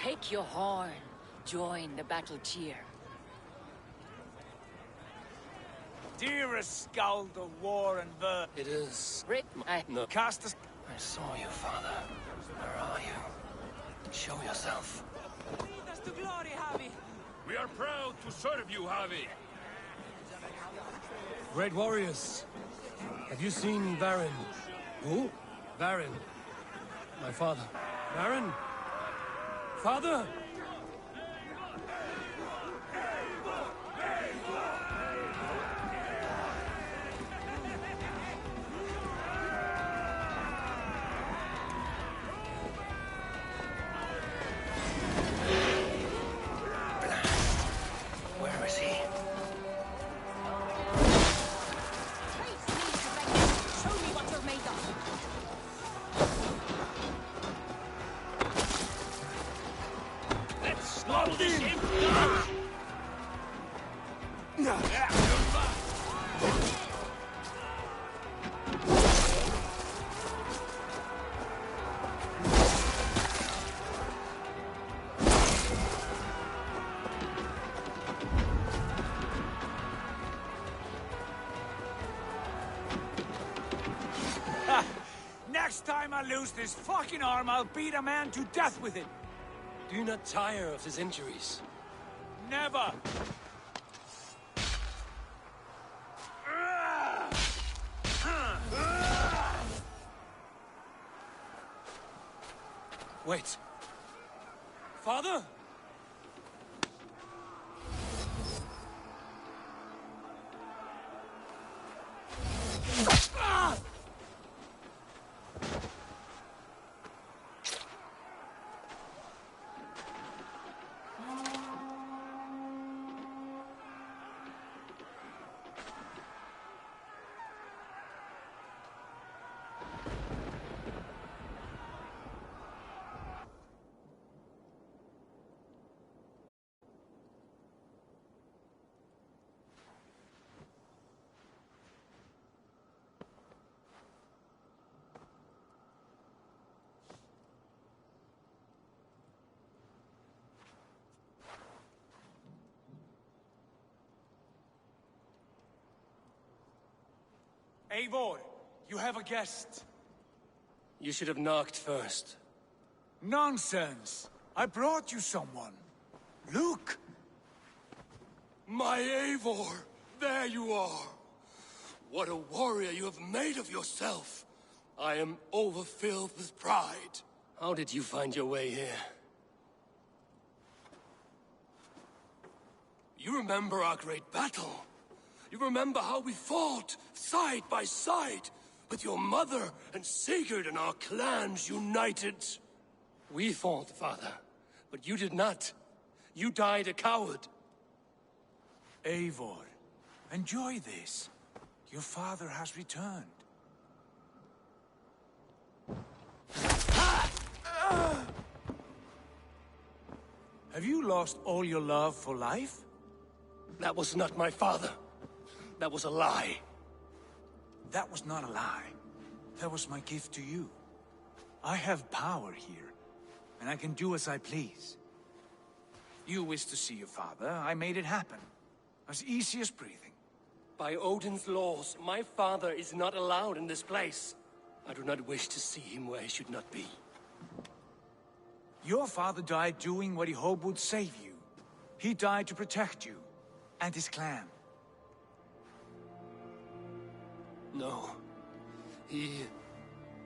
Take your horn. Join the battle cheer. Dearest skald of war and ver... It is... No. Cast us... I saw you, Father. Where are you? Show yourself. Lead us to glory, Javi! We are proud to serve you, Javi. Great warriors. Have you seen Varin? Who? Varin. My father. Varin? Father? Where is he? Show me what you're made of. Let's slaughter this imp! Next time I lose this fucking arm, I'll beat a man to death with it. Do you not tire of his injuries? Never! Wait. Father? Eivor, you have a guest. You should have knocked first. Nonsense! I brought you someone. Look! My Eivor! There you are! What a warrior you have made of yourself! I am overfilled with pride. How did you find your way here? You remember our great battle? You remember how we fought, side by side, with your mother and Sigurd and our clans united? We fought, Father, but you did not. You died a coward. Eivor, enjoy this. Your father has returned. Have you lost all your love for life? That was not my father. That was a lie. That was not a lie. That was my gift to you. I have power here, and I can do as I please. You wish to see your father, I made it happen. As easy as breathing. By Odin's laws, my father is not allowed in this place. I do not wish to see him where he should not be. Your father died doing what he hoped would save you. He died to protect you, and his clan. No.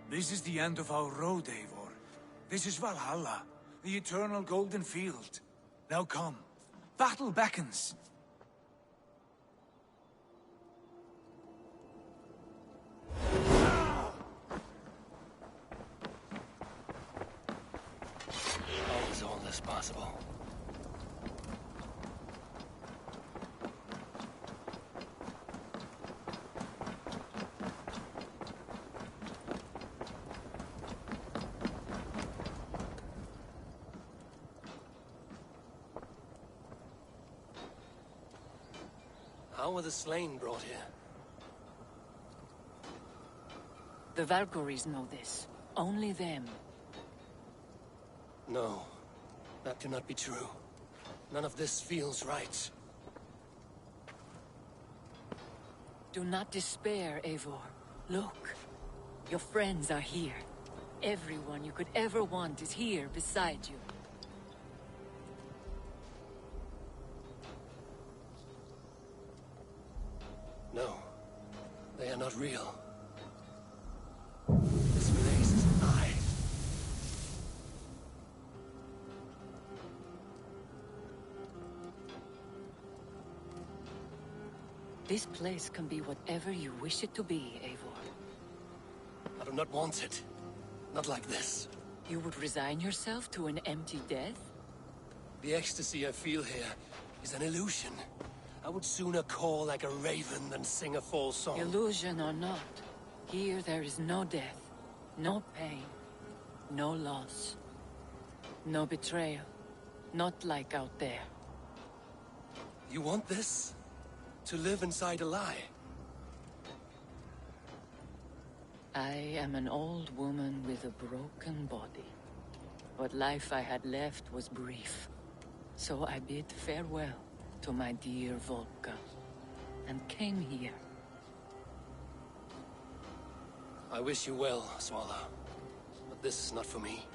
This is the end of our road, Eivor. This is Valhalla, the eternal golden field. Now come. Battle beckons. How is all this possible? How were the slain brought here? The Valkyries know this. Only them. No. That cannot be true. None of this feels right. Do not despair, Eivor. Look. Your friends are here. Everyone you could ever want is here beside you. No. They are not real. This place is a lie. This place can be whatever you wish it to be, Eivor. I do not want it. Not like this. You would resign yourself to an empty death? The ecstasy I feel here is an illusion. I would sooner call like a raven than sing a false song. Illusion or not, here there is no death, no pain, no loss, no betrayal. Not like out there. You want this? To live inside a lie? I am an old woman with a broken body. What life I had left was brief. So I bid farewell to my dear Volka, and came here. I wish you well, Swallow. But this is not for me.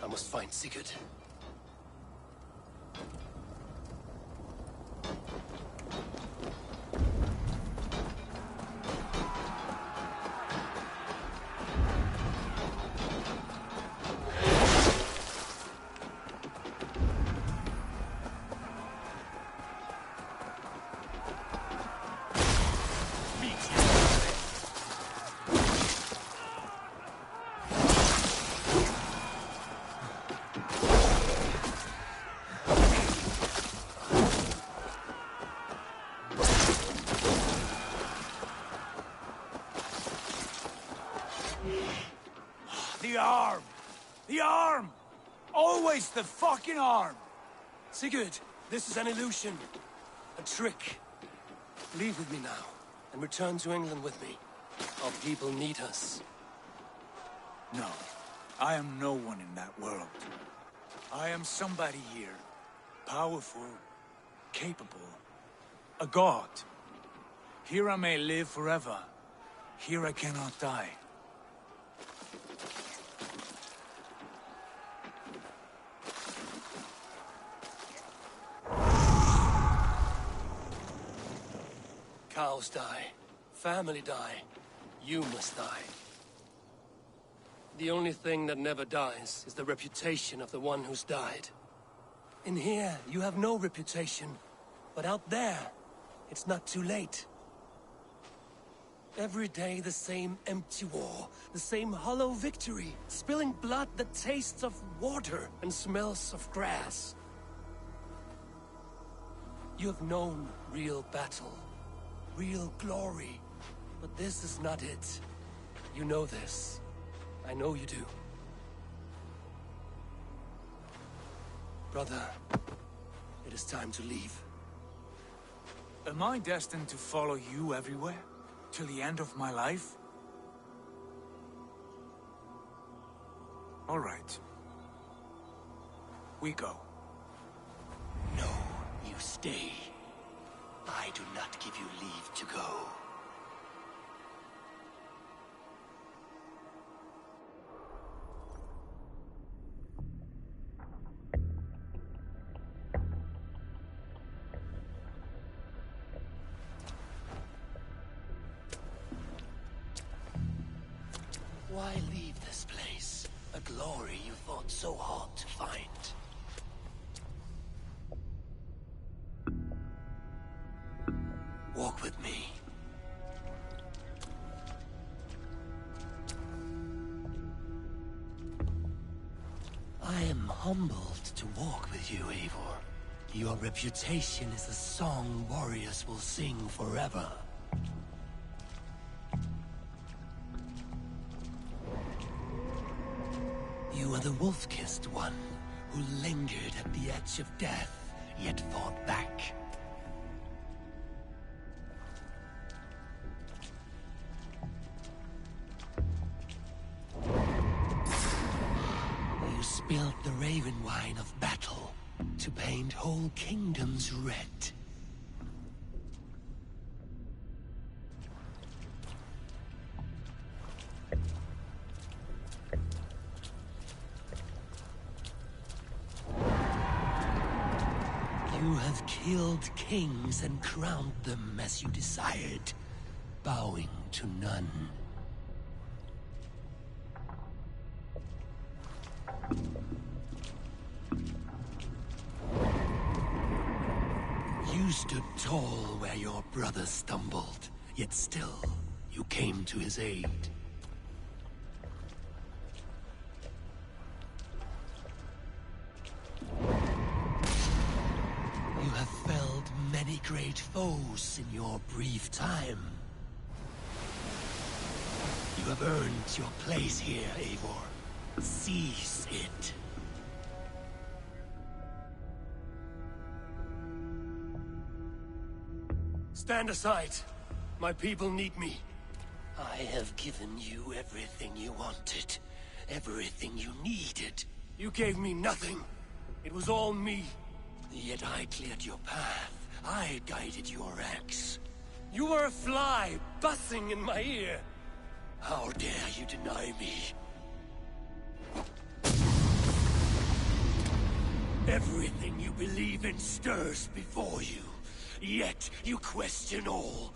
I must find Sigurd. The arm! The arm! Always the fucking arm! Sigurd, this is an illusion. A trick. Leave with me now, and return to England with me. Our people need us. No, I am no one in that world. I am somebody here. Powerful, capable, a god. Here I may live forever. Here I cannot die. Cows die. Family die. You must die. The only thing that never dies is the reputation of the one who's died. In here, you have no reputation. But out there, it's not too late. Every day the same empty war, the same hollow victory, spilling blood that tastes of water and smells of grass. You have known real battle, real glory, but this is not it. You know this. I know you do. Brother, it is time to leave. Am I destined to follow you everywhere? Till the end of my life? All right. We go. No, you stay. I do not give you leave to go. Why leave this place? A glory you fought so hard to find. Walk with me. I am humbled to walk with you, Eivor. Your reputation is a song warriors will sing forever. You are the wolf-kissed one, who lingered at the edge of death, yet fought back. spilled the raven wine of battle to paint whole kingdoms red. You have killed kings and crowned them as you desired, bowing to none. You stood tall where your brother stumbled, yet still, you came to his aid. You have felled many great foes in your brief time. You have earned your place here, Eivor. Seize it. Stand aside. My people need me. I have given you everything you wanted. Everything you needed. You gave me nothing. It was all me. Yet I cleared your path. I guided your axe. You were a fly, buzzing in my ear. How dare you deny me? Everything you believe in stirs before you. Yet you question all.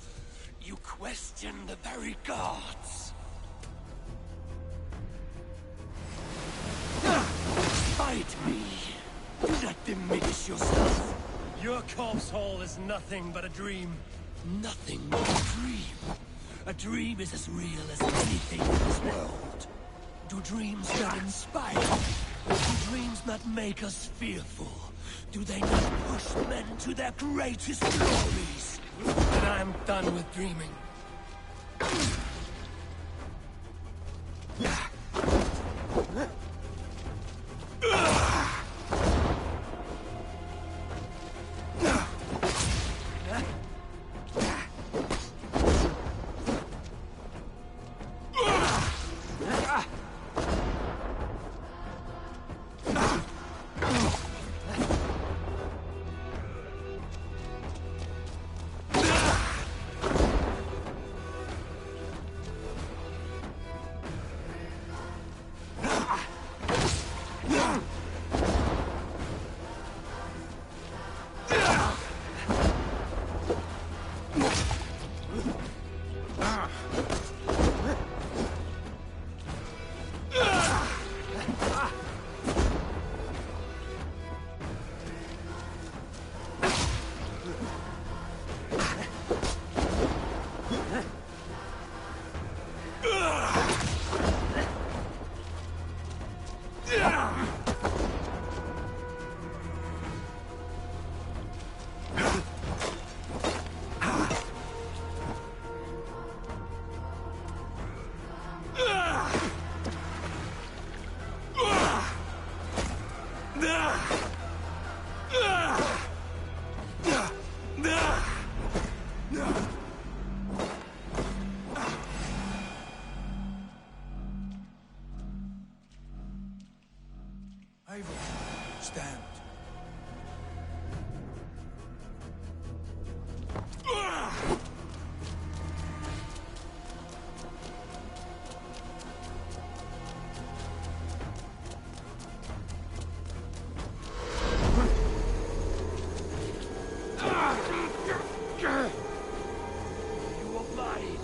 You question the very gods. Fight me. Do not diminish yourself. Your corpse hall is nothing but a dream. Nothing but a dream. A dream is as real as anything in this world. Do dreams not inspire? Do dreams not make us fearful? Do they not push men to their greatest glories? Then I am done with dreaming. Stand. You are mine.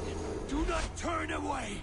Do not turn away.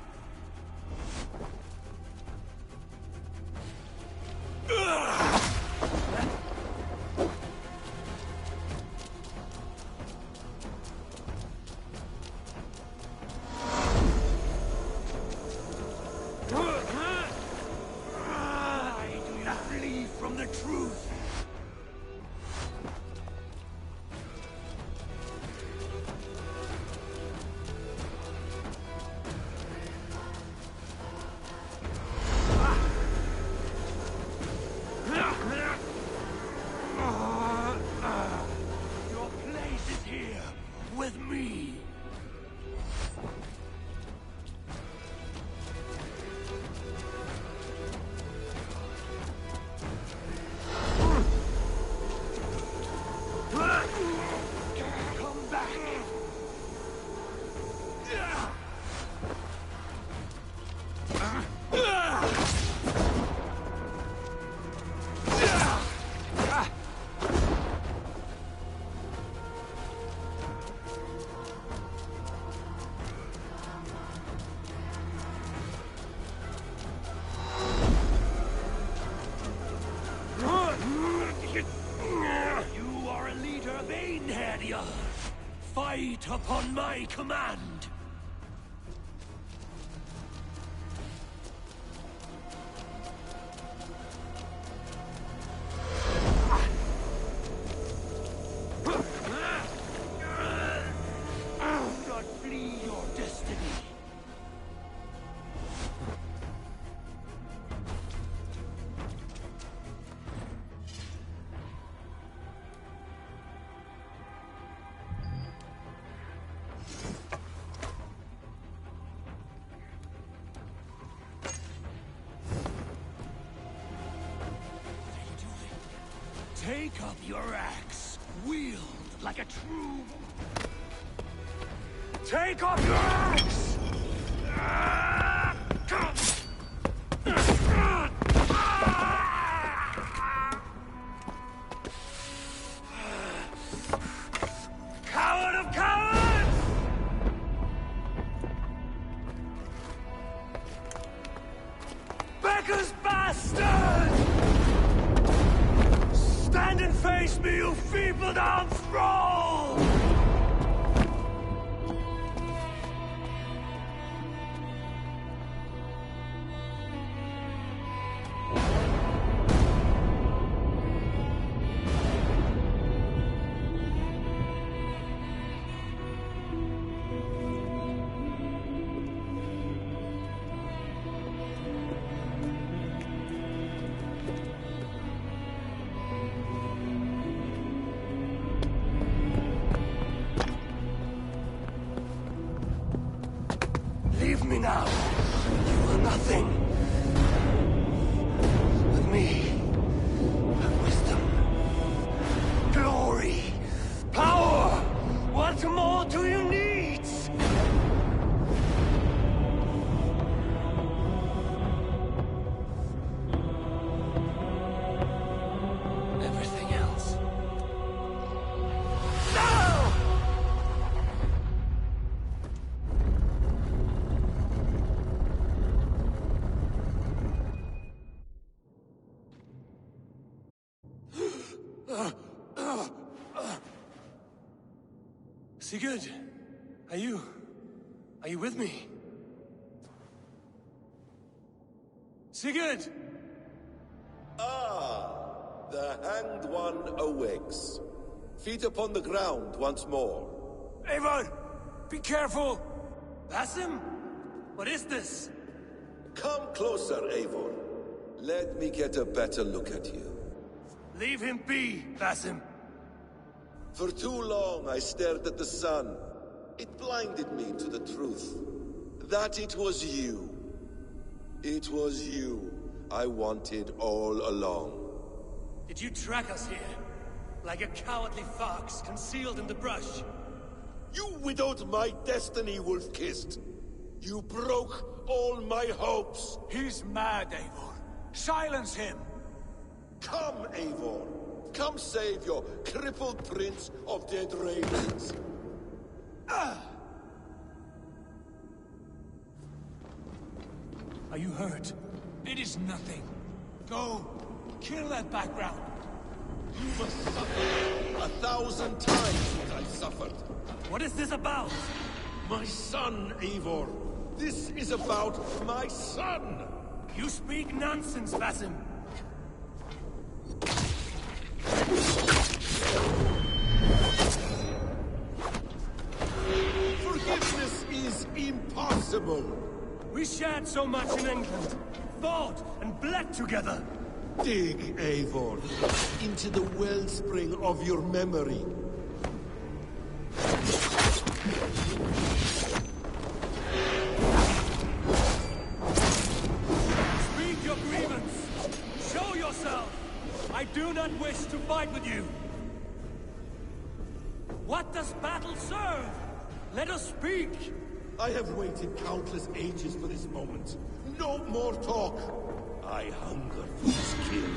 upon my command! Do not flee your destiny! Take up your axe, wield like a true... Take up your axe! Coward of cowards! Becker's bastard! Stand and face me, you feeble-down thrall! Leave me now. You are nothing. With me, have wisdom, glory, power. What more do you need? Everything else. No! Sigurd, are you with me? Sigurd! Ah, the Hanged One awakes. Feet upon the ground once more. Eivor! Be careful! Basim? What is this? Come closer, Eivor. Let me get a better look at you. Leave him be, Basim. For too long I stared at the sun. It blinded me to the truth. That it was you. It was you I wanted all along. Did you track us here? Like a cowardly fox concealed in the brush? You widowed my destiny, wolf-kissed. You broke all my hopes. He's mad, Eivor. Silence him! Come, Eivor. Come save your crippled prince of dead ravens. Are you hurt? It is nothing. Go, kill that background. You must suffer 1,000 times what I suffered. What is this about? My son, Eivor. This is about my son. You speak nonsense, Basim. Forgiveness is impossible. We shared so much in England, fought and bled together. Dig, Eivor, into the wellspring of your memory. Speak your grievance. Show yourself. I do not wish to fight with you. What does battle serve? Let us speak. I have waited countless ages for this moment. No more talk. I hunger for this kill.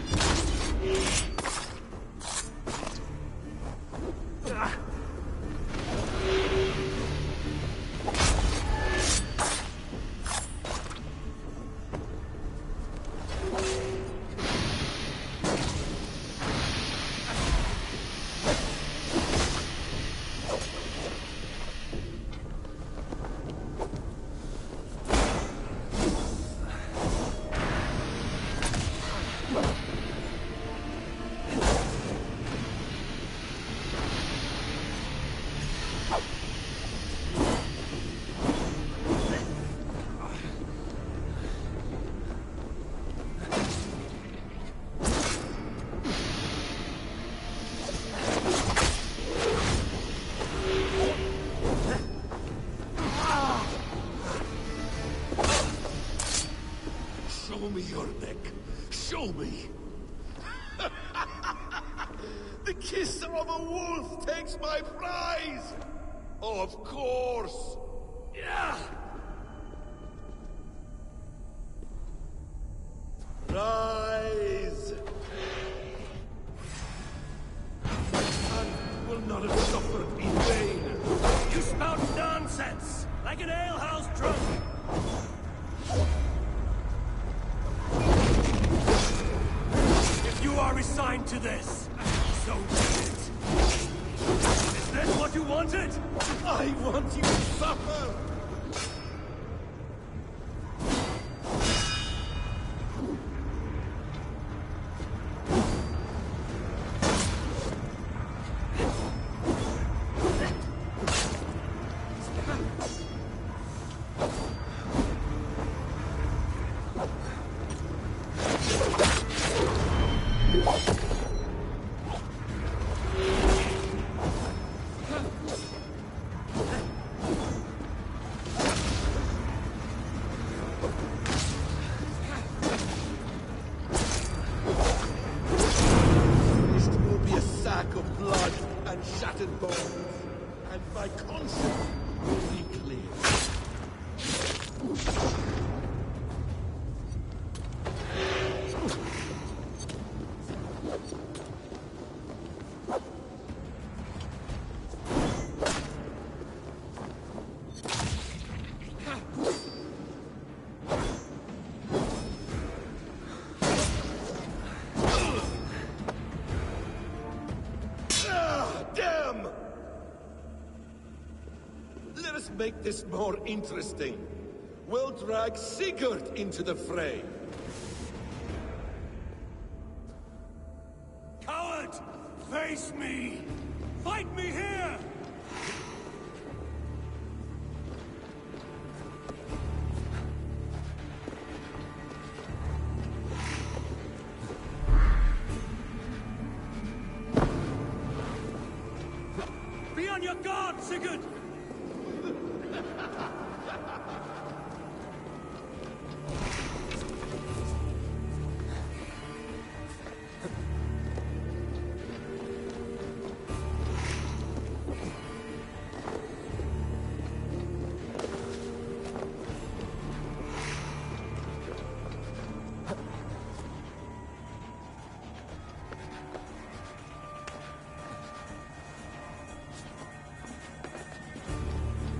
Show me your neck. Show me. The kiss of a wolf takes my prize! Of course! Yeah! Rise! My son will not have suffered in vain. You spout nonsense! Like an alehouse drunk! If you are resigned to this, so be it. Is this what you wanted? I want you to suffer! Shattered bones, and my conscience will be clear. Damn! Let us make this more interesting. We'll drag Sigurd into the fray. Coward! Face me! Fight me here! Be on your guard, Sigurd!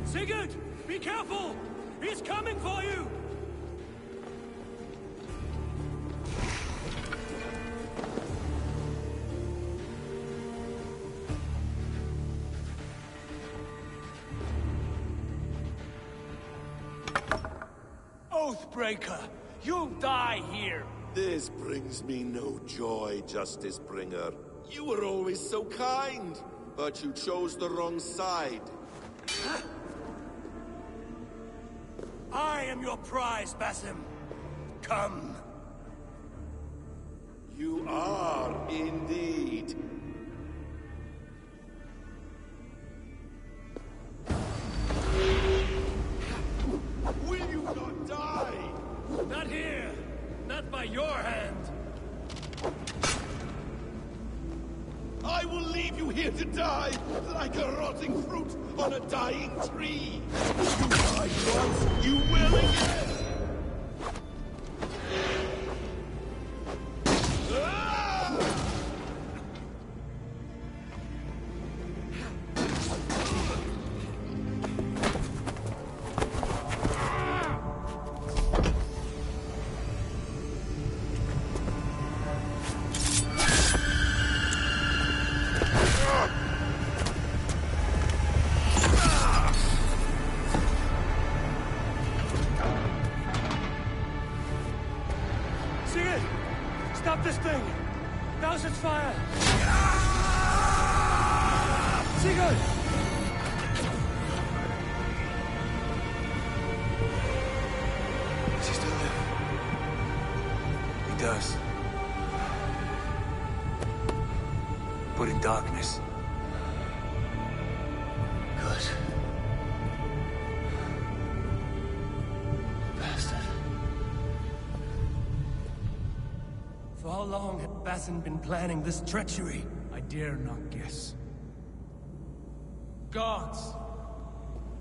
Sigurd! Be careful! He's coming for you! Oathbreaker! You'll die here! This brings me no joy, Justice Bringer. You were always so kind, but you chose the wrong side. I am your prize, Basim. Come. You are indeed. Will you not die? Not here! Not by your hand! I will leave you here to die, like a rotting fruit on a dying tree. You died once, you will again. Sigurd! Stop this thing! Douse its fire! Sigurd! Does he still live? He does. But in darkness. Good. Bastard. How long had Basin been planning this treachery? I dare not guess. Gods!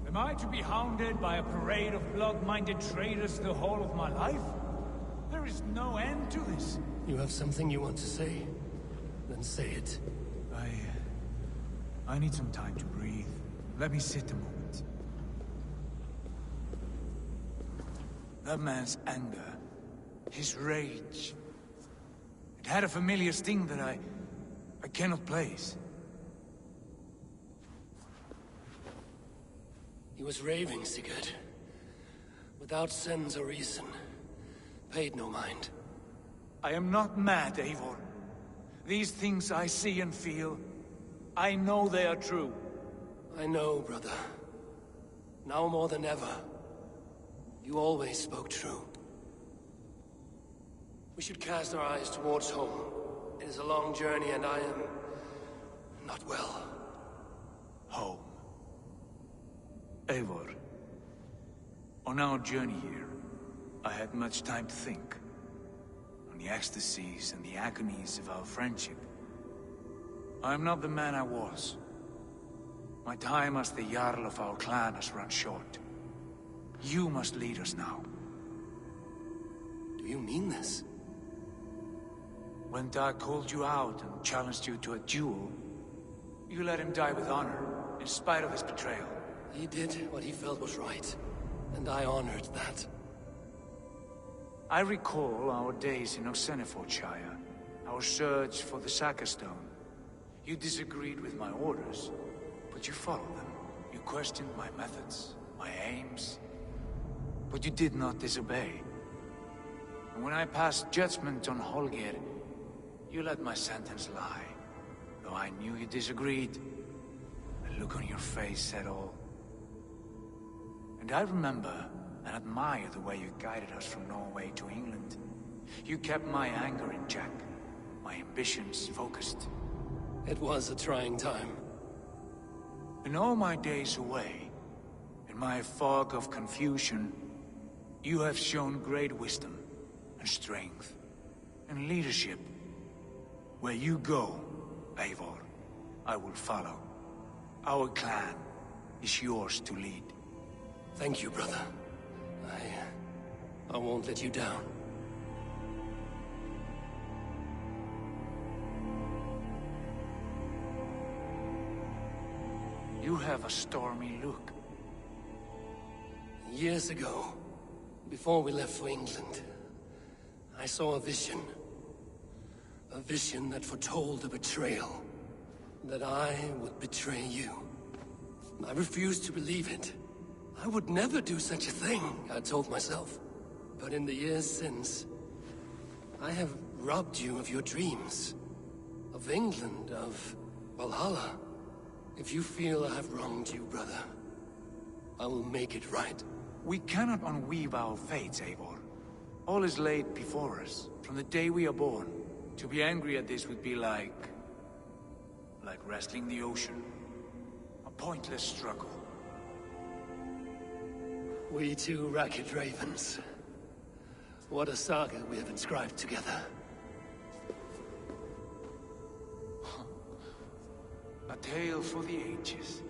Am I to be hounded by a parade of blood-minded traitors the whole of my life? There is no end to this. You have something you want to say? Then say it. I need some time to breathe. Let me sit a moment. That man's anger, his rage, it had a familiar sting that I cannot place. He was raving, Sigurd. Without sense or reason. Paid no mind. I am not mad, Eivor. These things I see and feel, I know they are true. I know, brother. Now more than ever. You always spoke true. We should cast our eyes towards home. It is a long journey and I am... not well. Home. Eivor. On our journey here, I had much time to think. On the ecstasies and the agonies of our friendship. I am not the man I was. My time as the Jarl of our clan has run short. You must lead us now. Do you mean this? When Dag called you out and challenged you to a duel, you let him die with honor, in spite of his betrayal. He did what he felt was right, and I honored that. I recall our days in Oxenfordshire, our search for the Saga Stone. You disagreed with my orders, but you followed them. You questioned my methods, my aims, but you did not disobey. And when I passed judgment on Holger, you let my sentence lie. Though I knew you disagreed, the look on your face said all. And I remember and admire the way you guided us from Norway to England. You kept my anger in check, my ambitions focused. It was a trying time. In all my days away, in my fog of confusion, you have shown great wisdom and strength and leadership. Where you go, Eivor, I will follow. Our clan is yours to lead. Thank you, brother. I won't let you down. You have a stormy look. Years ago, before we left for England, I saw a vision. A vision that foretold a betrayal. That I would betray you. I refused to believe it. I would never do such a thing, I told myself. But in the years since, I have robbed you of your dreams. Of England, of Valhalla. If you feel I have wronged you, brother, I will make it right. We cannot unweave our fates, Eivor. All is laid before us, from the day we are born. To be angry at this would be like wrestling the ocean. A pointless struggle. We two ragged ravens. What a saga we have inscribed together. A tale for the ages.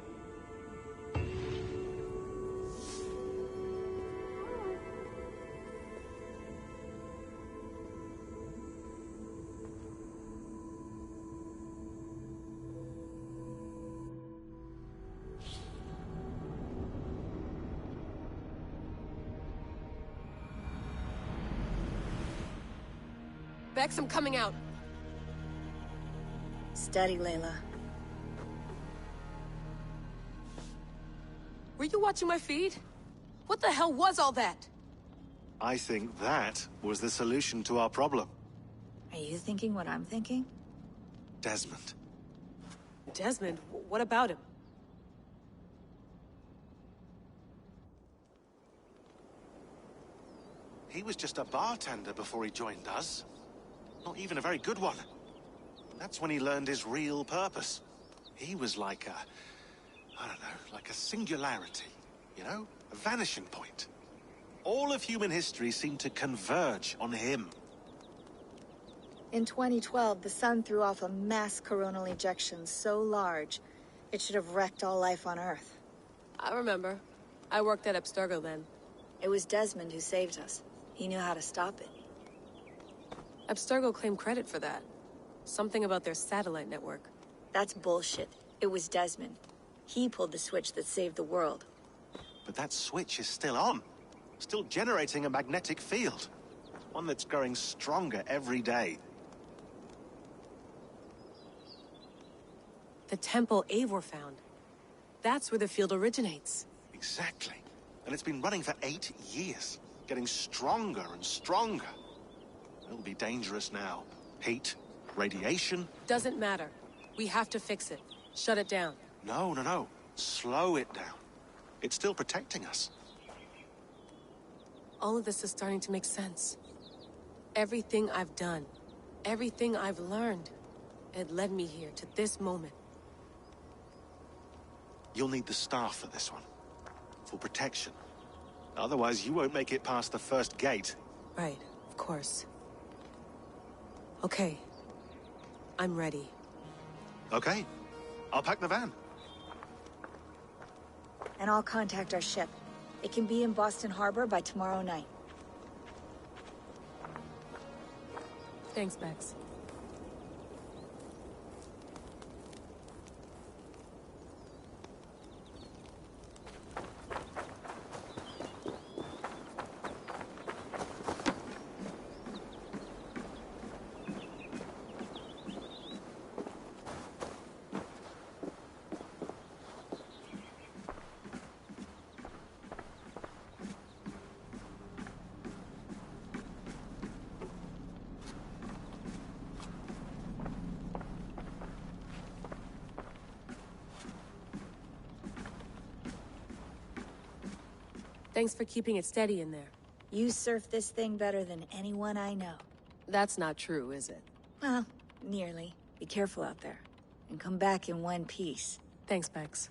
Bex, I'm coming out. Steady, Layla. Were you watching my feed? What the hell was all that? I think that was the solution to our problem. Are you thinking what I'm thinking? Desmond. Desmond? What about him? He was just a bartender before he joined us. Not even a very good one. That's when he learned his real purpose. He was like a... I don't know, like a singularity, you know? A vanishing point. All of human history seemed to converge on him. In 2012, the sun threw off a mass coronal ejection so large, it should have wrecked all life on Earth. I remember. I worked at Abstergo then. It was Desmond who saved us. He knew how to stop it. Abstergo claimed credit for that. Something about their satellite network. That's bullshit. It was Desmond. He pulled the switch that saved the world. But that switch is still on. Still generating a magnetic field. One that's growing stronger every day. The temple Eivor found. That's where the field originates. Exactly. And it's been running for 8 years. Getting stronger and stronger. It'll be dangerous now. Heat, radiation. Doesn't matter. We have to fix it. Shut it down. No. Slow it down. It's still protecting us. All of this is starting to make sense. Everything I've done, everything I've learned, it led me here to this moment. You'll need the staff for this one. For protection. Otherwise, you won't make it past the first gate. Right, of course. Okay. I'm ready. Okay. I'll pack the van. And I'll contact our ship. It can be in Boston Harbor by tomorrow night. Thanks, Bex. Thanks for keeping it steady in there. You surf this thing better than anyone I know. That's not true, is it? Well, nearly. Be careful out there. And come back in one piece. Thanks, Bex.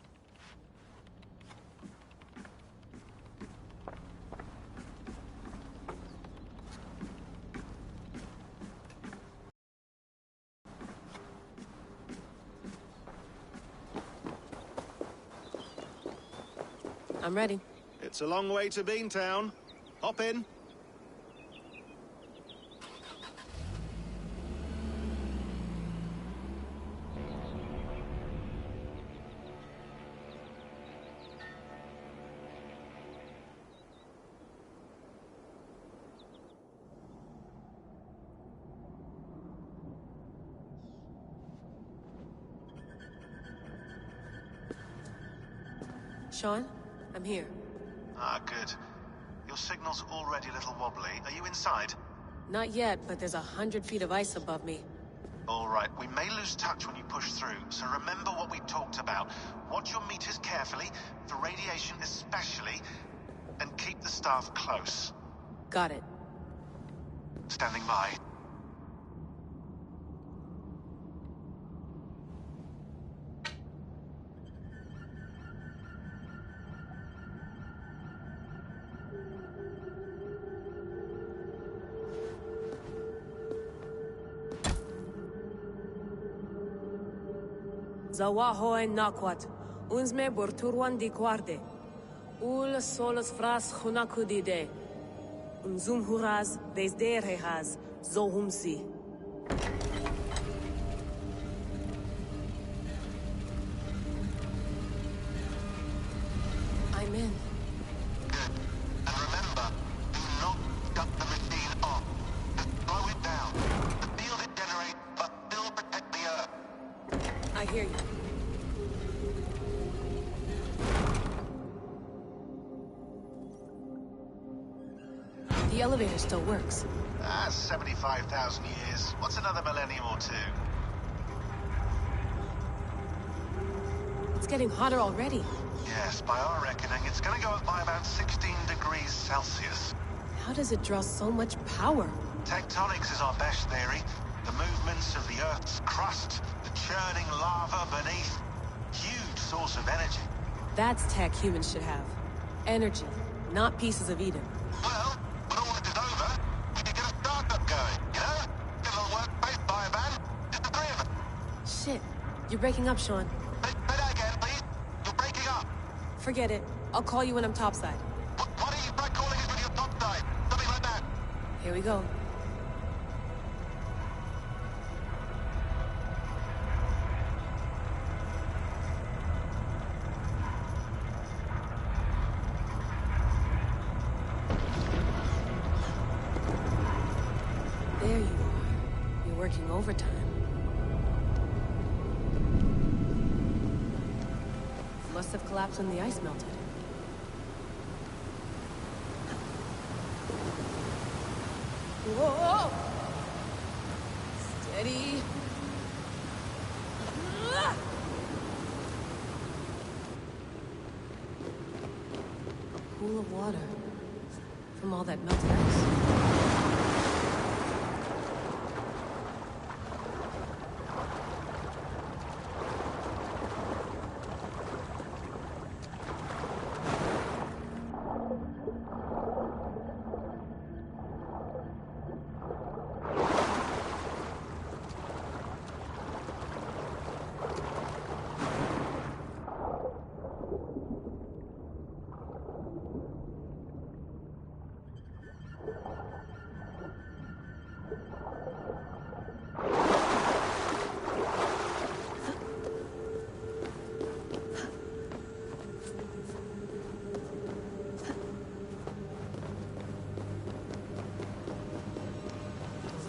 I'm ready. It's a long way to Beantown. Hop in. Sean, I'm here. Ah, good. Your signal's already a little wobbly. Are you inside? Not yet, but there's 100 feet of ice above me. All right, we may lose touch when you push through, so remember what we talked about. Watch your meters carefully, for radiation especially, and keep the staff close. Got it. Standing by. Zawaho en nakwat, unsme borturwan di guarde. Ul solos fras hunakudide. Unzum huraz, desderehaz, zohumsi. I'm in. Good. And remember, do not shut the machine off. Just slow it down. The field it generates, but still protect the Earth. I hear you. The elevator still works. 75,000 years. What's another millennium or two? It's getting hotter already. Yes, by our reckoning, it's gonna go up by about 16 degrees Celsius. How does it draw so much power? Tectonics is our best theory. The movements of the Earth's crust, the churning lava beneath. Huge source of energy. That's tech humans should have. Energy, not pieces of Eden. Well, when all this is over, we can get a startup going, you know? Get a little workspace You're breaking up, Sean. Say that again, please. You're breaking up. Forget it. I'll call you when I'm topside. Why don't you try calling us when you're topside? Something like that. Here we go. There you are. You're working overtime. Must have collapsed when the ice melted. Whoa! Steady. A pool of water from all that melted ice.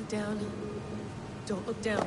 Down. Don't look down.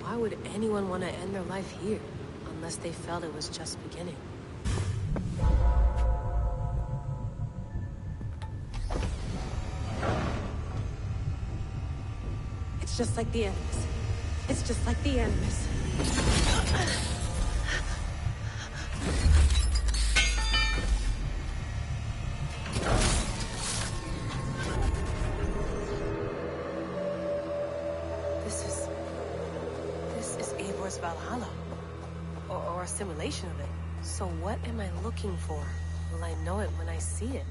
Why would anyone want to end their life here, unless they felt it was just beginning? It's just like the enemies. It's just like the enemies. This is Eivor's Valhalla. Or a simulation of it. So what am I looking for? Will I know it when I see it?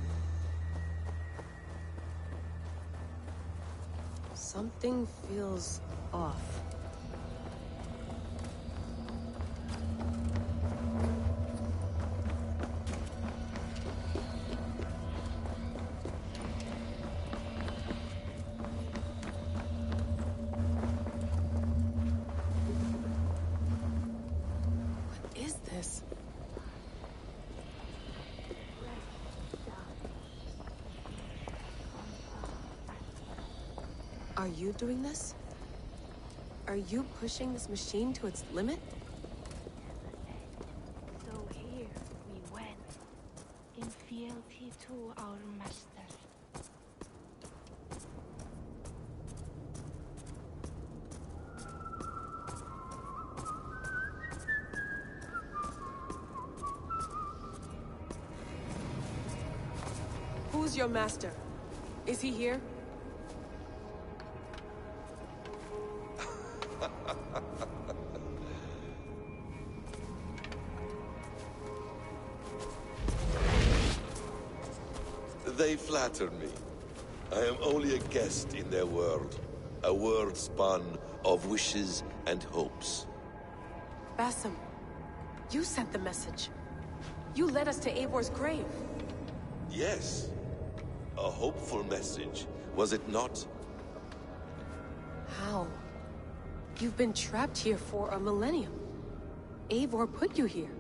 Something feels off. What is this? Are you doing this? Are you pushing this machine to its limit? So here we went, in fealty to our master. Who's your master? Is he here? They flatter me. I am only a guest in their world. A world spun of wishes and hopes. Basim, you sent the message. You led us to Eivor's grave. Yes. A hopeful message, was it not? How? You've been trapped here for a millennium. Eivor put you here.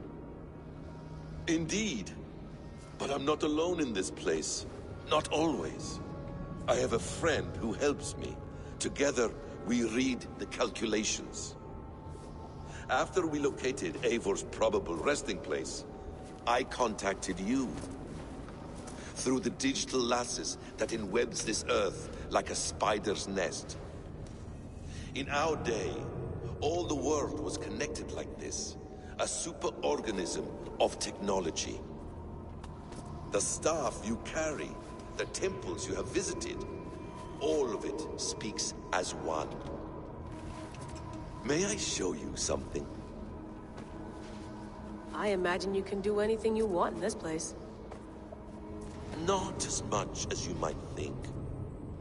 Indeed. But I'm not alone in this place. Not always. I have a friend who helps me. Together, we read the calculations. After we located Eivor's probable resting place, I contacted you. Through the digital lasses that enwebs this earth like a spider's nest. In our day, all the world was connected like this. A superorganism of technology. The staff you carry, the temples you have visited, all of it speaks as one. May I show you something? I imagine you can do anything you want in this place. Not as much as you might think.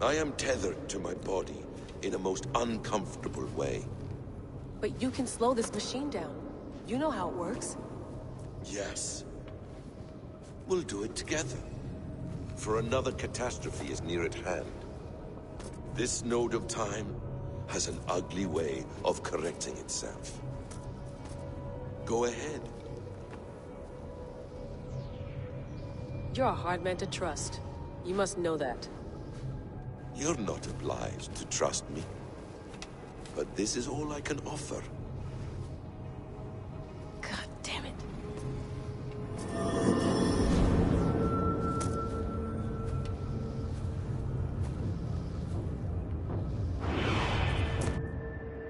I am tethered to my body in a most uncomfortable way. But you can slow this machine down. You know how it works. Yes. We'll do it together. For another catastrophe is near at hand. This node of time has an ugly way of correcting itself. Go ahead. You're a hard man to trust. You must know that. You're not obliged to trust me. But this is all I can offer. God damn it.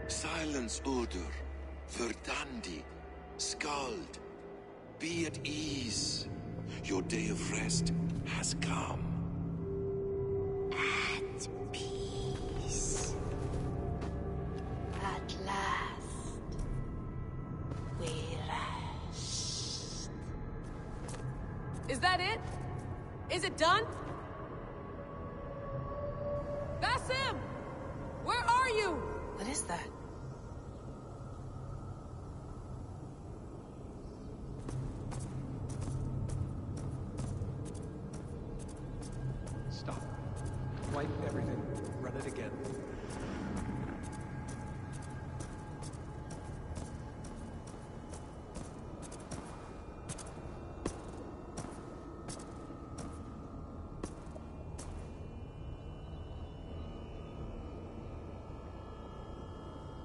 Silence, Udur. Verdandi. Skald. Be at ease. Your day of rest has come. At peace. At last, we rest. Is that it? Is it done? Basim! Where are you? What is that? Stop. Wipe everything. Run it again.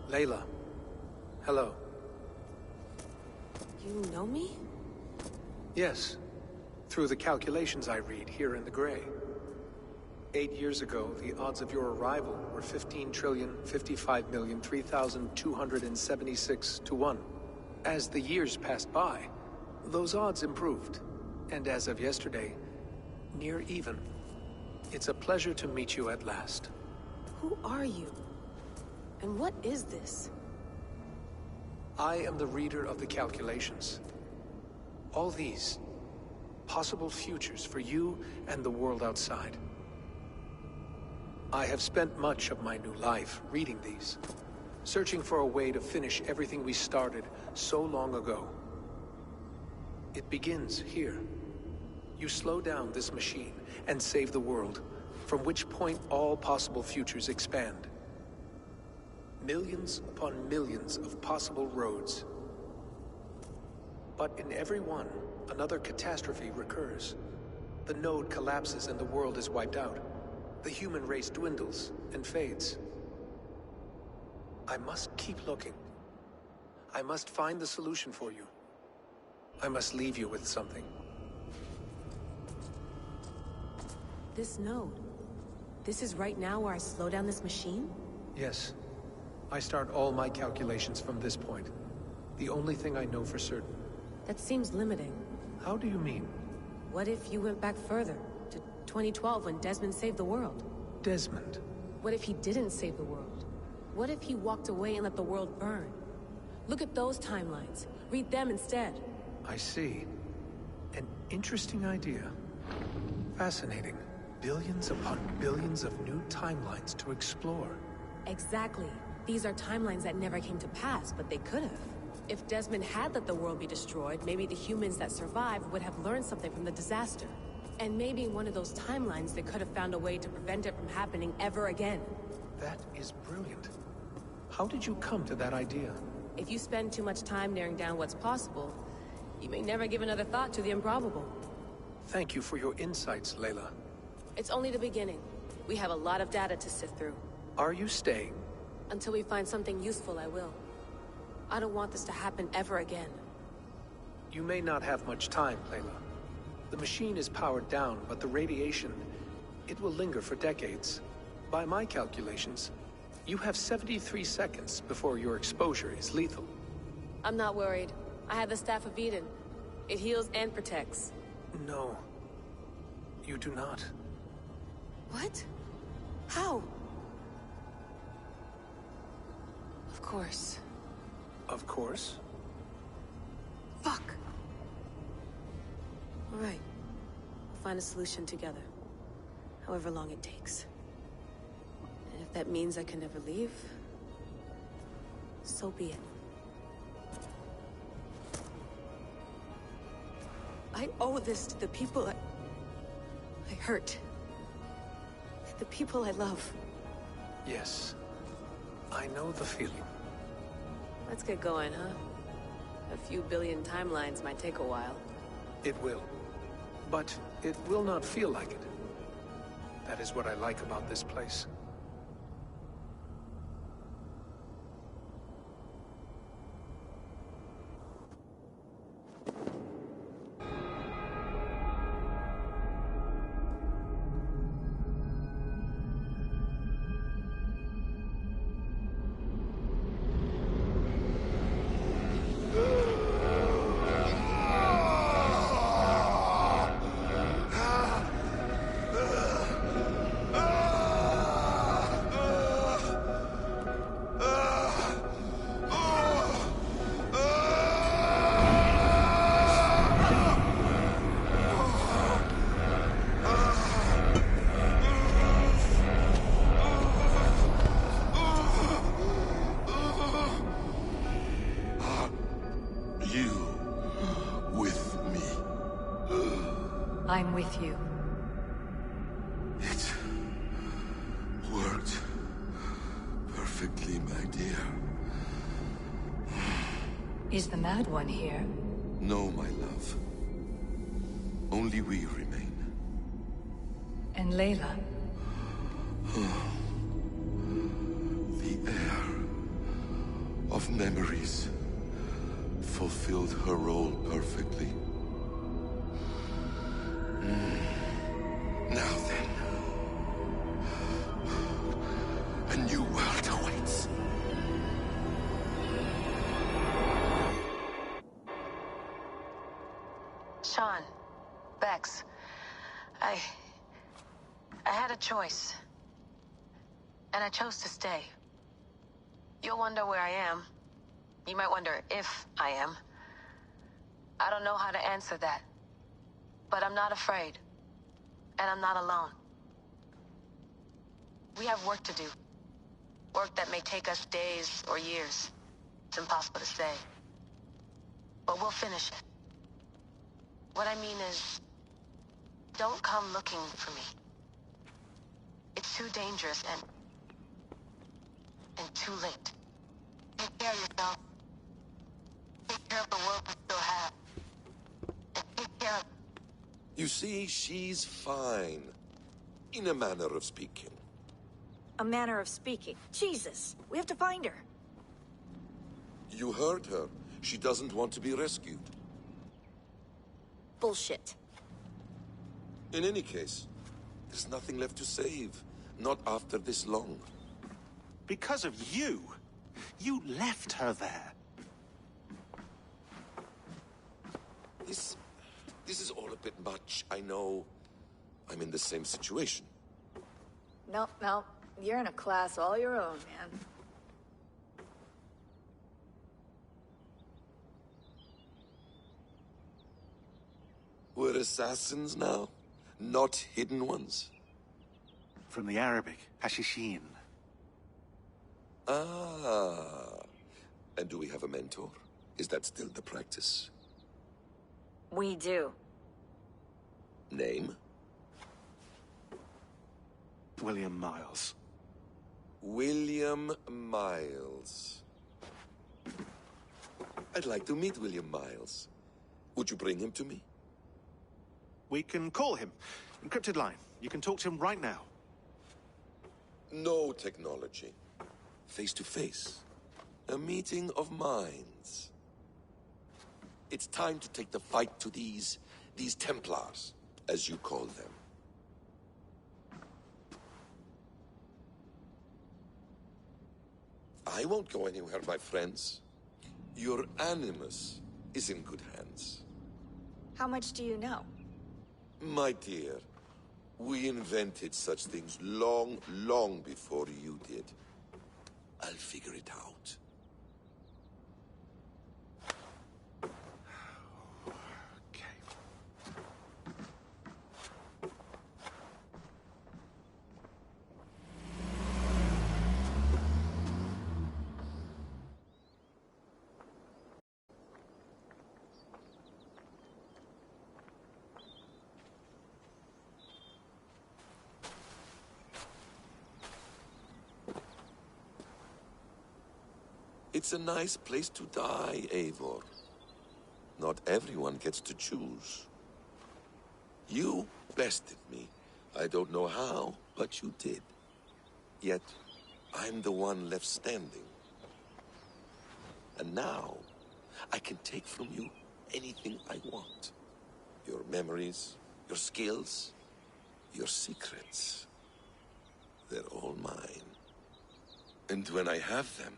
Layla. Hello. You know me? Yes. Through the calculations I read here in the gray. 8 years ago, the odds of your arrival were 15,055,003,276 to 1. As the years passed by, those odds improved. And as of yesterday, near even. It's a pleasure to meet you at last. Who are you? And what is this? I am the reader of the calculations. All these, possible futures for you and the world outside. I have spent much of my new life reading these, searching for a way to finish everything we started so long ago. It begins here. You slow down this machine and save the world, from which point all possible futures expand. Millions upon millions of possible roads. But in every one, another catastrophe recurs. The node collapses and the world is wiped out. The human race dwindles and fades. I must keep looking. I must find the solution for you. I must leave you with something. This node. This is right now where I slow down this machine? Yes. I start all my calculations from this point. The only thing I know for certain. That seems limiting. How do you mean? What if you went back further, to 2012 when Desmond saved the world? Desmond? What if he didn't save the world? What if he walked away and let the world burn? Look at those timelines. Read them instead. I see. An interesting idea. Fascinating. Billions upon billions of new timelines to explore. Exactly. These are timelines that never came to pass, but they could have. If Desmond had let the world be destroyed, maybe the humans that survived would have learned something from the disaster. And maybe in one of those timelines they could have found a way to prevent it from happening ever again. That is brilliant. How did you come to that idea? If you spend too much time narrowing down what's possible, you may never give another thought to the improbable. Thank you for your insights, Layla. It's only the beginning. We have a lot of data to sift through. Are you staying? Until we find something useful, I will. I don't want this to happen ever again. You may not have much time, Layla. The machine is powered down, but the radiation, it will linger for decades. By my calculations, you have 73 seconds before your exposure is lethal. I'm not worried. I have the Staff of Eden. It heals and protects. No. You do not. What? How? Of course. Of course? Fuck! All right. We'll find a solution together. However long it takes. And if that means I can never leave, so be it. I owe this to the people I hurt. The people I love. Yes. I know the feeling. Let's get going, huh? A few billion timelines might take a while. It will. But it will not feel like it. That is what I like about this place. I'm with you. It worked perfectly, my dear. Is the Mad One here? No, my love. Only we remain. And Layla? The air of memories fulfilled her role perfectly. Now then, a new world awaits. Sean, Bex, I had a choice. And I chose to stay. You'll wonder where I am. You might wonder if I am. I don't know how to answer that. But I'm not afraid. And I'm not alone. We have work to do. Work that may take us days or years. It's impossible to say. But we'll finish it. What I mean is, don't come looking for me. It's too dangerous and too late. Take care of yourself. Take care of the world we still have. And take care of... You see, she's fine. In a manner of speaking. A manner of speaking. Jesus, we have to find her. You heard her. She doesn't want to be rescued. Bullshit. In any case, there's nothing left to save. Not after this long. Because of you. You left her there. This is all a bit much. I know. I'm in the same situation. No. You're in a class all your own, man. We're assassins now? Not hidden ones? From the Arabic, hashishin. Ah. And do we have a mentor? Is that still the practice? We do. Name? William Miles. William Miles. I'd like to meet William Miles. Would you bring him to me? We can call him. Encrypted line. You can talk to him right now. No technology. Face to face. A meeting of minds. It's time to take the fight to these Templars, as you call them. I won't go anywhere, my friends. Your animus is in good hands. How much do you know? My dear, we invented such things long, long before you did. I'll figure it out. It's a nice place to die, Eivor. Not everyone gets to choose. You bested me. I don't know how, but you did. Yet, I'm the one left standing. And now, I can take from you anything I want. Your memories, your skills, your secrets. They're all mine. And when I have them,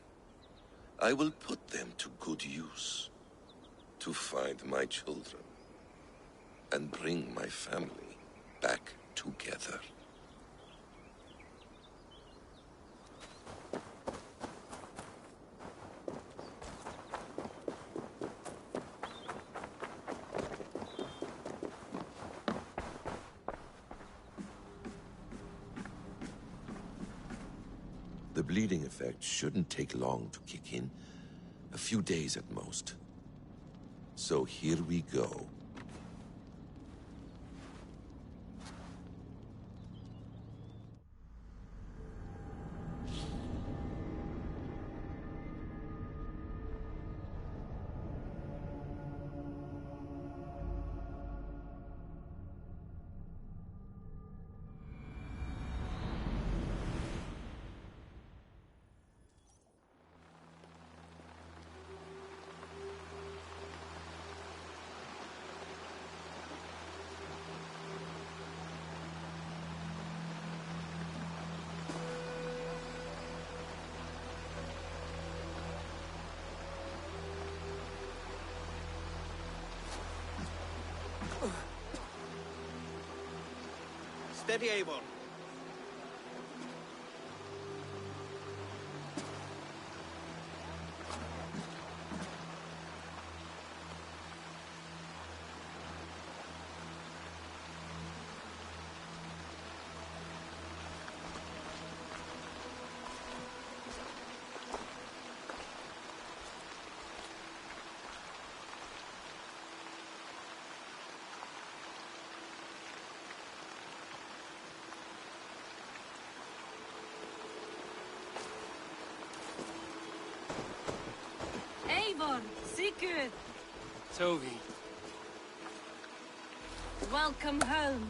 I will put them to good use. To find my children. And bring my family back together. The bleeding effect shouldn't take long to kick in. A few days at most. So here we go. Steady, Eivor. Eivor, Sigurd, Toby. welcome home.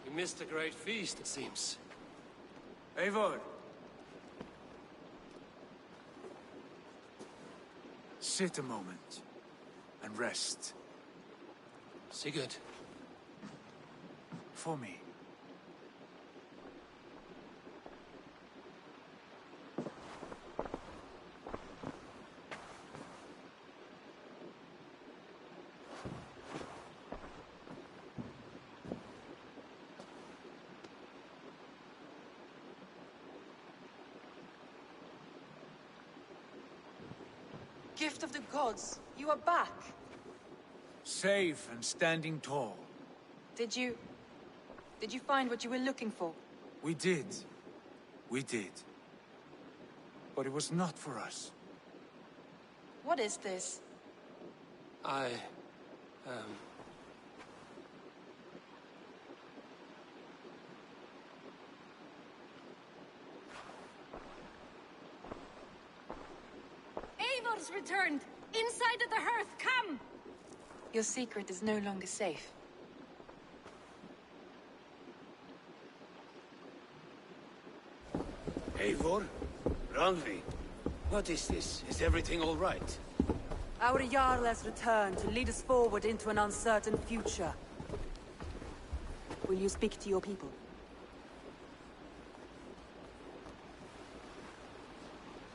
You missed a great feast, it seems. Eivor! Sit a moment and rest. Sigurd. For me. gift of the gods. You are back. Safe and standing tall. Did you find what you were looking for? We did. We did. But it was not for us. What is this? Eivor's returned! Inside of the hearth, come! Your secret is no longer safe. Eivor? Randvi? What is this? Is everything all right? Our Jarl has returned to lead us forward into an uncertain future. Will you speak to your people?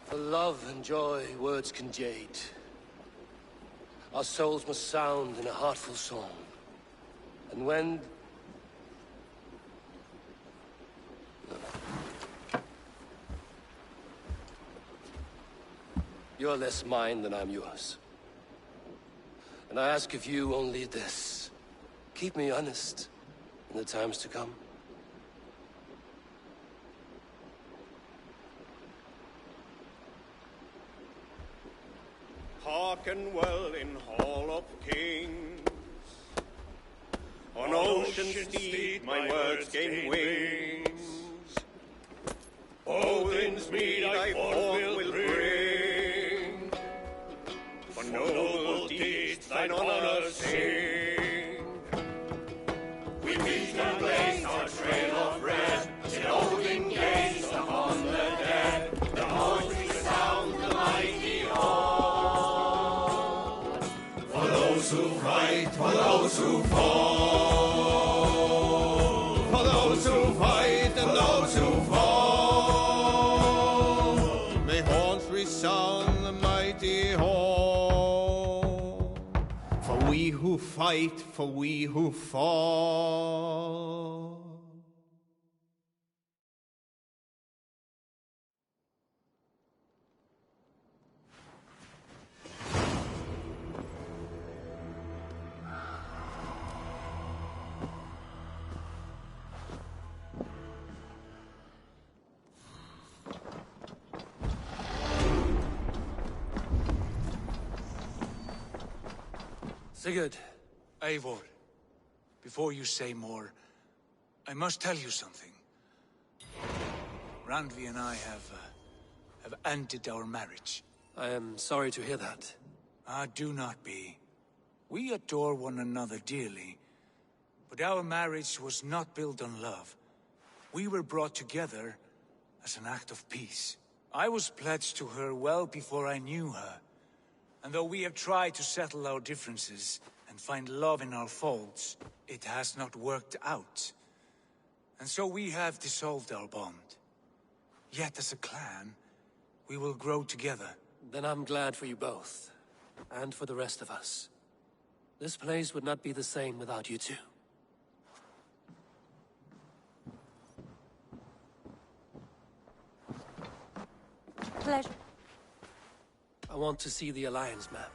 For love and joy, words can jade. Our souls must sound in a heartful song. And when... You're less mine than I'm yours. And I ask of you only this. Keep me honest in the times to come. Hearken well in Hall of Kings. On ocean's steed my words gain wings. Odin's mead I forth will bring. For noble deeds thine honor sing. We meet and blaze our trail of red. Till Odin gazed upon the dead. The voice resound the mighty hall. For those who fight, for those who fall. For those who fight and those who fall. May horns resound the mighty hall. For we who fight, for we who fall. Sigurd. Eivor, before you say more, I must tell you something. Randvi and I have ended our marriage. I am sorry to hear that. Ah, do not be. We adore one another dearly, but our marriage was not built on love. We were brought together as an act of peace. I was pledged to her well before I knew her. And though we have tried to settle our differences and find love in our faults, it has not worked out. And so we have dissolved our bond. Yet as a clan, we will grow together. Then I'm glad for you both. And for the rest of us. This place would not be the same without you two. Pleasure. I want to see the Alliance map.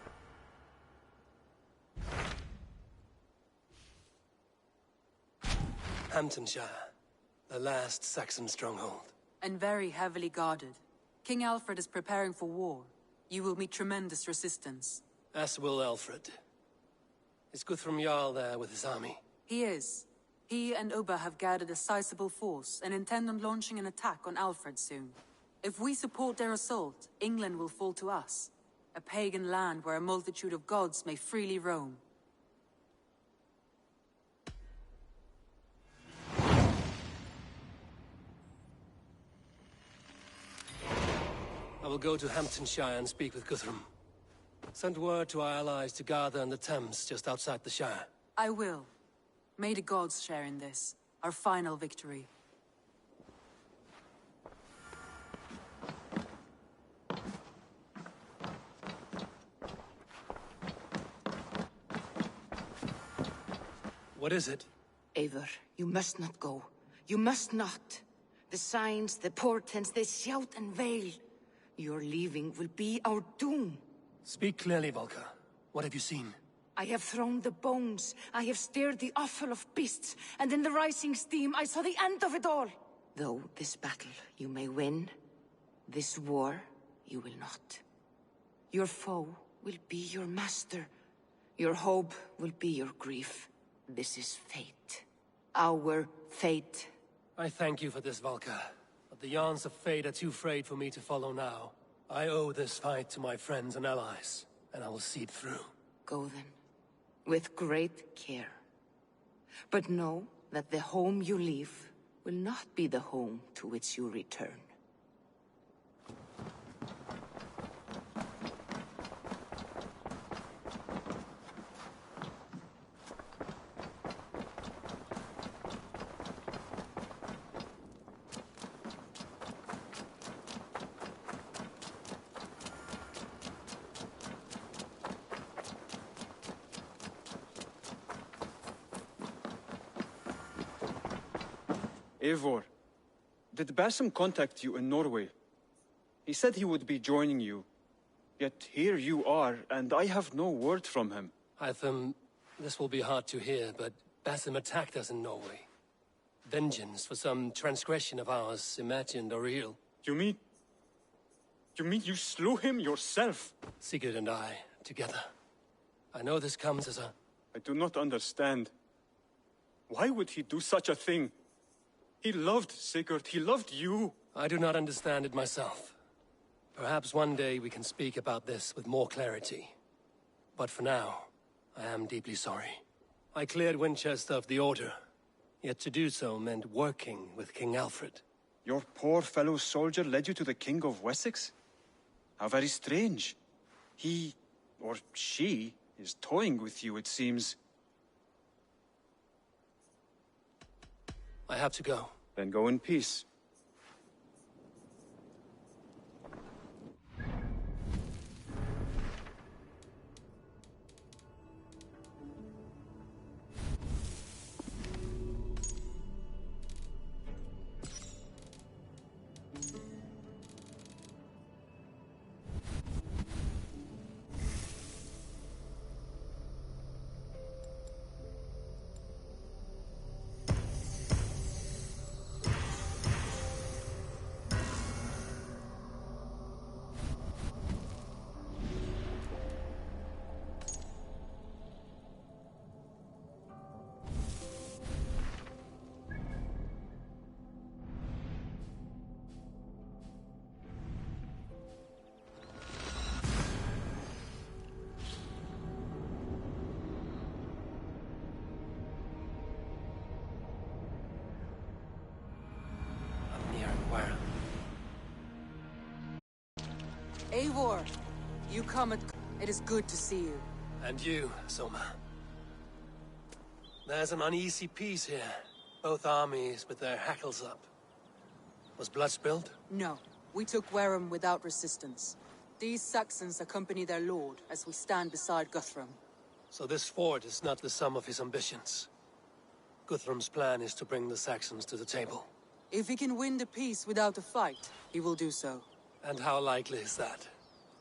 Hamptonshire, the last Saxon stronghold. And very heavily guarded. King Alfred is preparing for war. You will meet tremendous resistance. As will Alfred. Is Guthrum Jarl there with his army? He is. He and Ubba have gathered a sizable force and intend on launching an attack on Alfred soon. If we support their assault, England will fall to us. A pagan land where a multitude of gods may freely roam. I will go to Hamptonshire and speak with Guthrum. Send word to our allies to gather in the Thames just outside the Shire. I will. May the gods share in this, our final victory. What is it? Eivor, you must not go. You must not. The signs, the portents, they shout and wail. Your leaving will be our doom. Speak clearly, Volker. What have you seen? I have thrown the bones, I have stirred the offal of beasts, and in the rising steam I saw the end of it all. Though this battle you may win, this war you will not. Your foe will be your master. Your hope will be your grief. This is fate. Our fate. I thank you for this, Volker. But the yarns of fate are too frayed for me to follow now. I owe this fight to my friends and allies, and I will see it through. Go then, with great care. But know that the home you leave will not be the home to which you return. Eivor, did Basim contact you in Norway? He said he would be joining you. Yet here you are, and I have no word from him. Hytham, this will be hard to hear, but Basim attacked us in Norway. Vengeance for some transgression of ours, imagined or real. You mean you slew him yourself? Sigurd and I, together. I know this comes as a... I do not understand. Why would he do such a thing? He loved Sigurd, he loved you. I do not understand it myself. Perhaps one day we can speak about this with more clarity. But for now, I am deeply sorry. I cleared Winchester of the Order, yet to do so meant working with King Alfred. Your poor fellow soldier led you to the King of Wessex? How very strange. He, or she, is toying with you, it seems. I have to go. Then go in peace. Eivor, you come at... It is good to see you. And you, Soma. There's an uneasy peace here. Both armies with their hackles up. Was blood spilled? No. We took Wareham without resistance. These Saxons accompany their lord as we stand beside Guthrum. So this fort is not the sum of his ambitions. Guthrum's plan is to bring the Saxons to the table. If he can win the peace without a fight, he will do so. And how likely is that?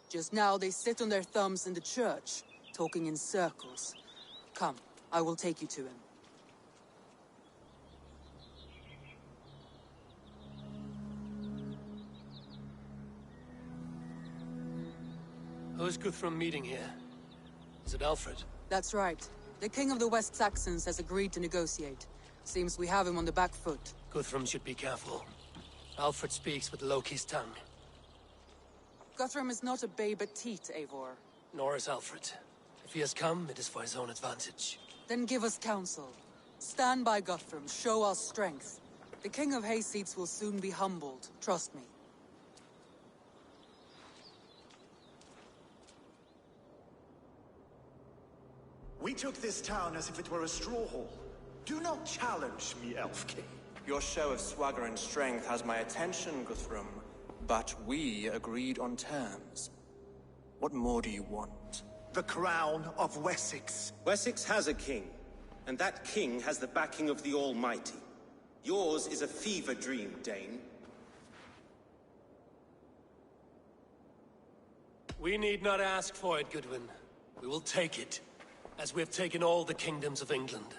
Just now they sit on their thumbs in the church, talking in circles. Come, I will take you to him. Who's Guthrum meeting here? Is it Alfred? That's right. The King of the West Saxons has agreed to negotiate. Seems we have him on the back foot. Guthrum should be careful. Alfred speaks with Loki's tongue. Guthrum is not a babe at teat, Eivor. Nor is Alfred. If he has come, it is for his own advantage. Then give us counsel. Stand by Guthrum, show our strength. The King of Hayseeds will soon be humbled, trust me. We took this town as if it were a straw hall. Do not challenge me, Elf King. Your show of swagger and strength has my attention, Guthrum. But we agreed on terms. What more do you want? The crown of Wessex. Wessex has a king, and that king has the backing of the Almighty. Yours is a fever dream, Dane. We need not ask for it, Goodwin. We will take it, as we have taken all the kingdoms of England.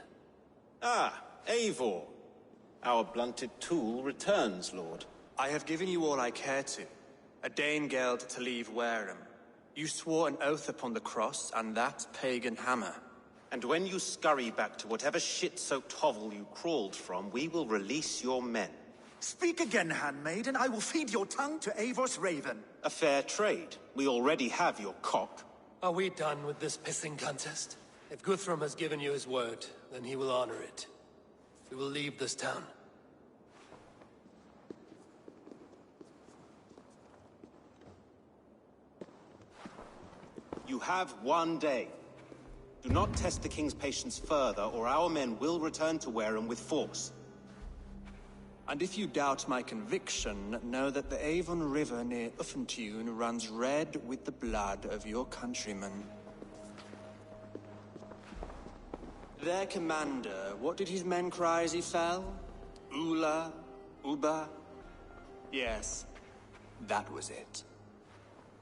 Ah, Eivor. Our blunted tool returns, Lord. I have given you all I care to. A Danegeld to leave Wareham. You swore an oath upon the cross, and that pagan hammer. And when you scurry back to whatever shit-soaked hovel you crawled from, we will release your men. Speak again, handmaid, and I will feed your tongue to Eivor's raven. A fair trade. We already have your cock. Are we done with this pissing contest? If Guthrum has given you his word, then he will honor it. We will leave this town. You have 1 day. Do not test the King's patience further, or our men will return to Wareham with force. And if you doubt my conviction, know that the Avon River near Uffentune runs red with the blood of your countrymen. Their commander, what did his men cry as he fell? Ula? Uba? Yes, that was it.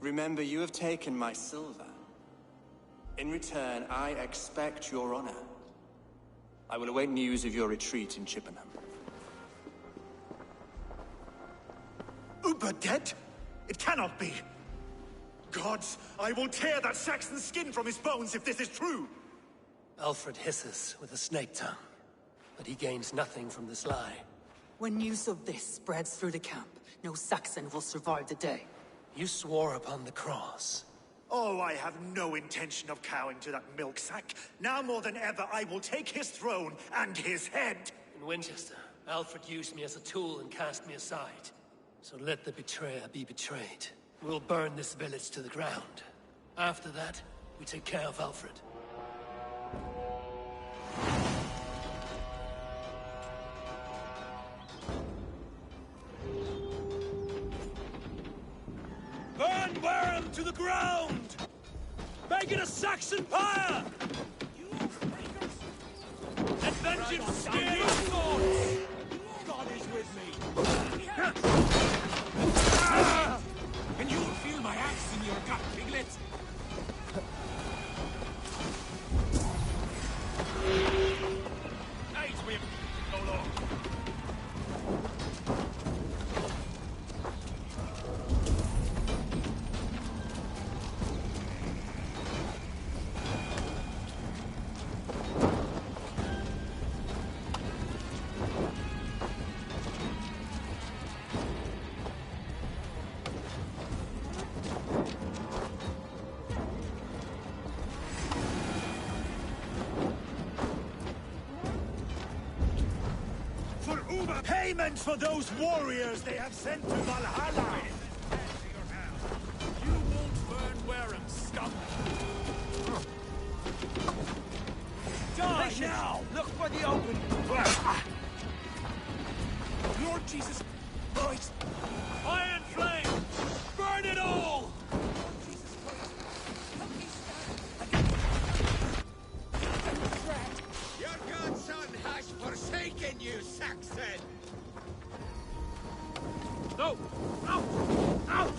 Remember, you have taken my silver. In return, I expect your honor. I will await news of your retreat in Chippenham. Uber dead? It cannot be. Gods, I will tear that Saxon's skin from his bones if this is true. Alfred hisses with a snake tongue, but he gains nothing from this lie. When news of this spreads through the camp, no Saxon will survive the day. You swore upon the cross. Oh, I have no intention of cowing to that milk sack. Now more than ever, I will take his throne and his head. In Winchester, Alfred used me as a tool and cast me aside. So let the betrayer be betrayed. We'll burn this village to the ground. After that, we take care of Alfred. Burn Wareham to the ground! Make it a Saxon pyre! Let vengeance scare your thoughts! God is with me! Can you feel my axe in your gut, piglet? Hey, we go long. Payment for those warriors they have sent to Valhalla! You won't burn Wareham, scum! Die now! Look for the open! Lord Jesus Christ! Iron flame! Burn it all! Your godson has forsaken you, Saxon! No! Out! Out!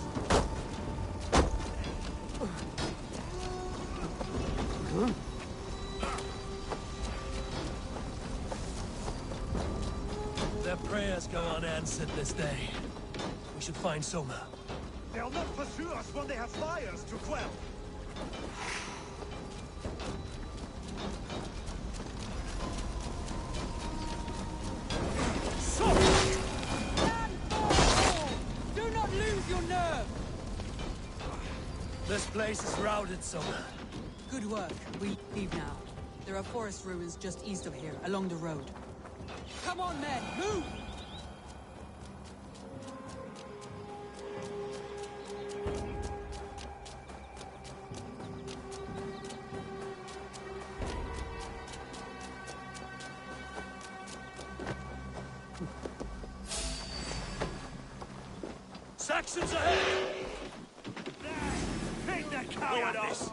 Their prayers go unanswered this day. We should find Soma. They'll not pursue us when they have fires to quell. Do not lose your nerve! This place is routed, Soma. Good work. We leave now. There are forest ruins just east of here, along the road. Come on, men! Move! Saxons ahead! Take that cowardice!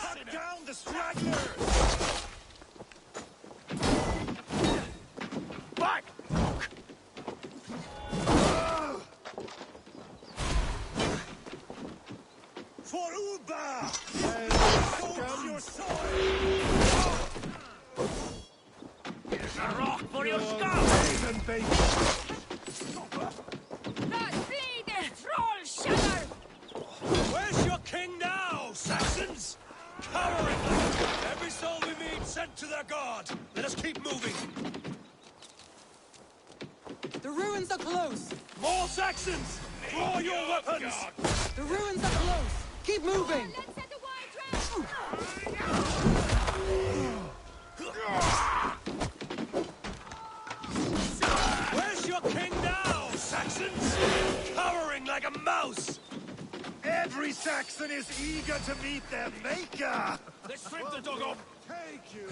Cut down the stragglers! Back! baby. Where's your king now, Saxons? Cowering! Every soul we meet sent to their god. Let us keep moving. The ruins are close! More Saxons! Draw your weapons! The ruins are close! Keep moving! Where's your king now, Saxons? Cowering like a mouse! Every Saxon is eager to meet their maker! Let's strip the dog off! Take you!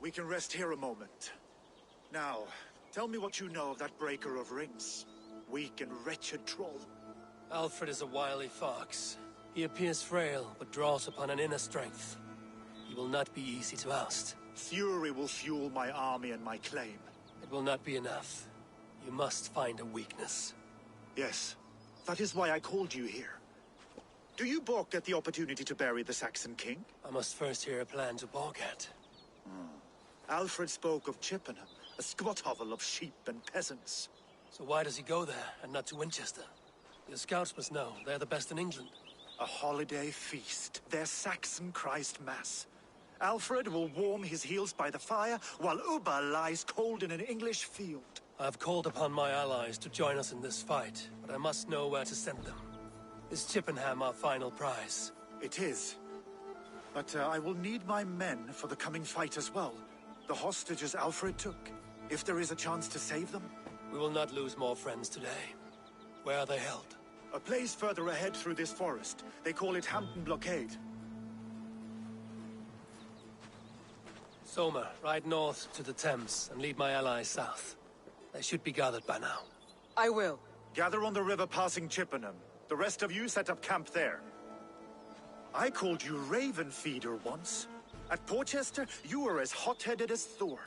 We can rest here a moment. Now, tell me what you know of that breaker of rings. Weak and wretched troll. Alfred is a wily fox. He appears frail, but draws upon an inner strength. He will not be easy to oust. Fury will fuel my army and my claim. It will not be enough. You must find a weakness. Yes, that is why I called you here. Do you balk at the opportunity to bury the Saxon king? I must first hear a plan to balk at. Alfred spoke of Chippenham, a squat hovel of sheep and peasants. So why does he go there, and not to Winchester? The scouts must know. They're the best in England. A holiday feast, their Saxon Christ Mass. Alfred will warm his heels by the fire, while Ubba lies cold in an English field. I have called upon my allies to join us in this fight, but I must know where to send them. Is Chippenham our final prize? It is. But I will need my men for the coming fight as well. The hostages Alfred took. If there is a chance to save them. We will not lose more friends today. Where are they held? A place further ahead through this forest. They call it Hampton Blockade. Soma, ride north to the Thames and lead my allies south. They should be gathered by now. I will. Gather on the river passing Chippenham. The rest of you set up camp there. I called you Raven Feeder once. At Porchester, you were as hot-headed as Thor.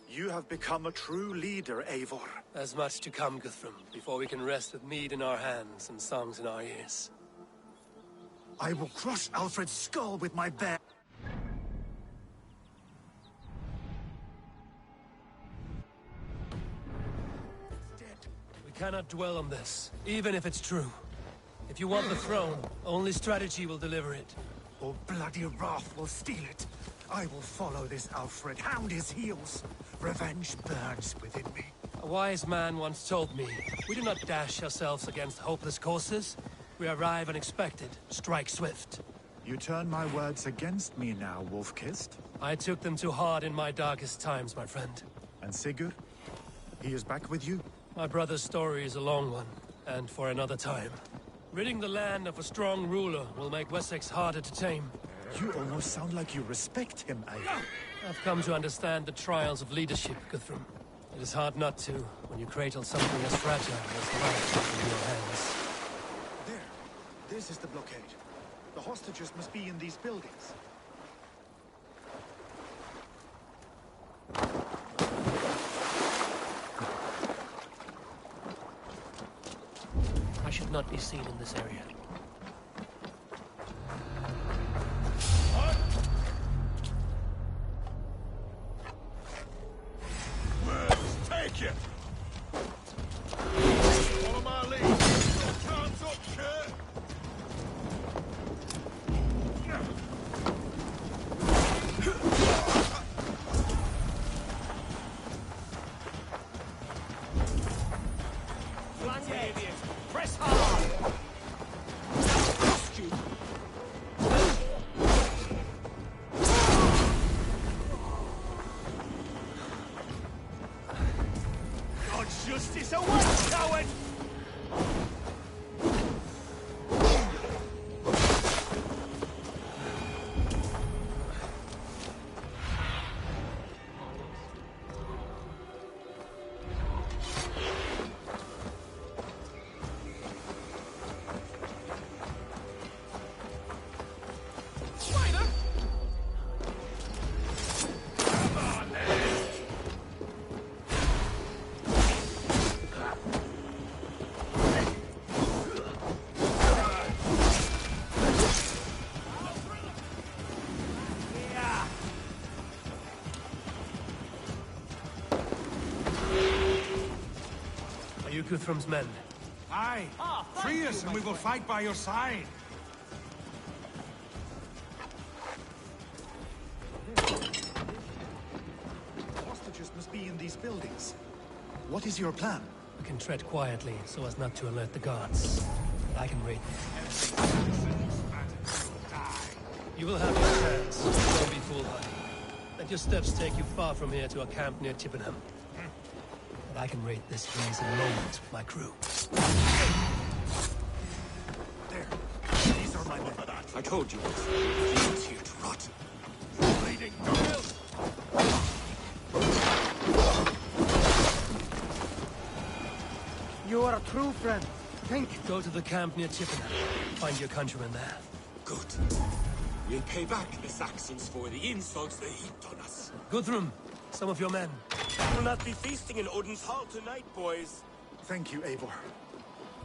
You have become a true leader, Eivor. There's much to come, Guthrum, before we can rest with mead in our hands and songs in our ears. I will crush Alfred's skull with my bare... We cannot dwell on this, even if it's true. If you want the throne, only strategy will deliver it. Or bloody wrath will steal it. I will follow this Alfred, hound his heels. Revenge burns within me. A wise man once told me, we do not dash ourselves against hopeless courses. We arrive unexpected, strike swift. You turn my words against me now, Wolf-Kissed. I took them too hard in my darkest times, my friend. And Sigurd? He is back with you? My brother's story is a long one, and for another time. Ridding the land of a strong ruler will make Wessex harder to tame. You almost sound like you respect him, Eivor. I've come to understand the trials of leadership, Guthrum. It is hard not to, when you cradle something as fragile as life in your hands. There. This is the blockade. The hostages must be in these buildings. I should not be seen in this area. Take it! Follow my lead. Chance up, kid! Press hard! God's justice away, coward! you Guthrum's men? Aye. Free us and we will fight by your side. Hostages must be in these buildings. What is your plan? We can tread quietly so as not to alert the guards. But I can raid them. You will have your chance. Don't be foolhardy. Let your steps take you far from here to a camp near Chippenham. But I can raid this place in moments with my crew. There. These are my men. I told you. He's here to rot. Bleeding. You are a true friend. Think. Go to the camp near Chippenham. Find your countrymen there. Good. We'll pay back the Saxons for the insults they heaped on us. Guthrum, some of your men. We'll not be feasting in Odin's hall tonight, boys. Thank you, Eivor.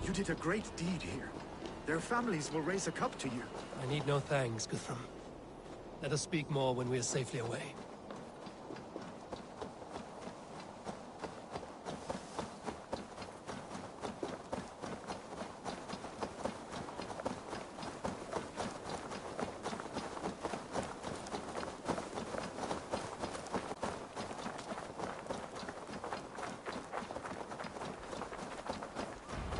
You did a great deed here. Their families will raise a cup to you. I need no thanks, Guthrum. Let us speak more when we are safely away.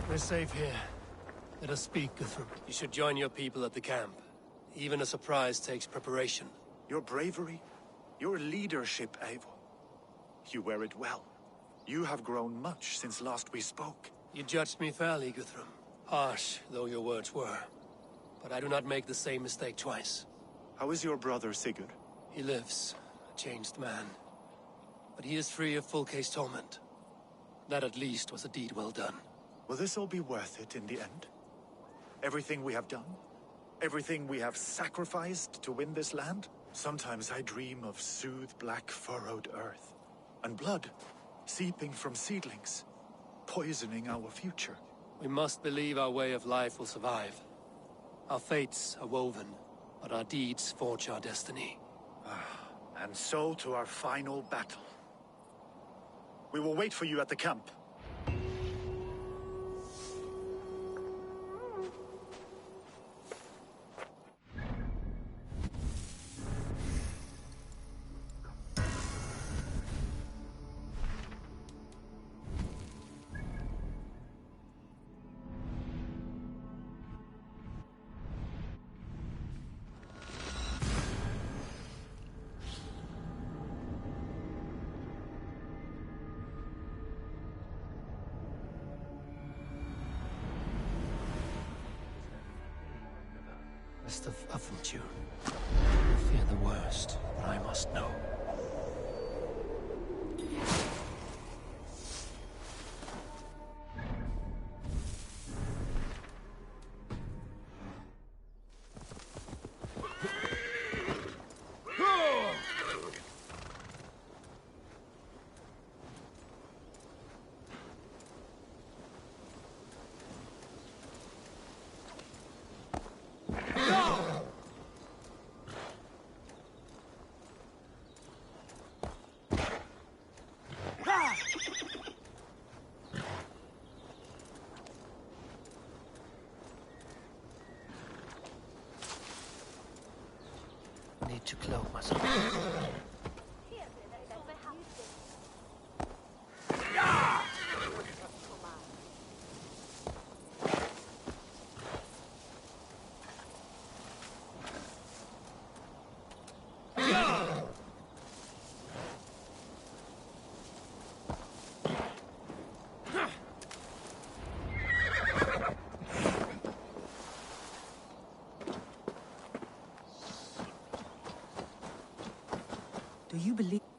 We're safe here. Let us speak, Guthrum. You should join your people at the camp. Even a surprise takes preparation. Your bravery, your leadership, Eivor. You wear it well. You have grown much since last we spoke. You judged me fairly, Guthrum. Harsh though your words were. But I do not make the same mistake twice. How is your brother, Sigurd? He lives, a changed man. But he is free of full case torment. That at least was a deed well done. Will this all be worth it in the end? Everything we have done? Everything we have sacrificed to win this land? Sometimes I dream of soothed black furrowed earth. And blood seeping from seedlings, poisoning our future. We must believe our way of life will survive. Our fates are woven, but our deeds forge our destiny. And so to our final battle. We will wait for you at the camp. Best of Affentune. I fear the worst, but I must know. Need to cloak myself. Do you believe...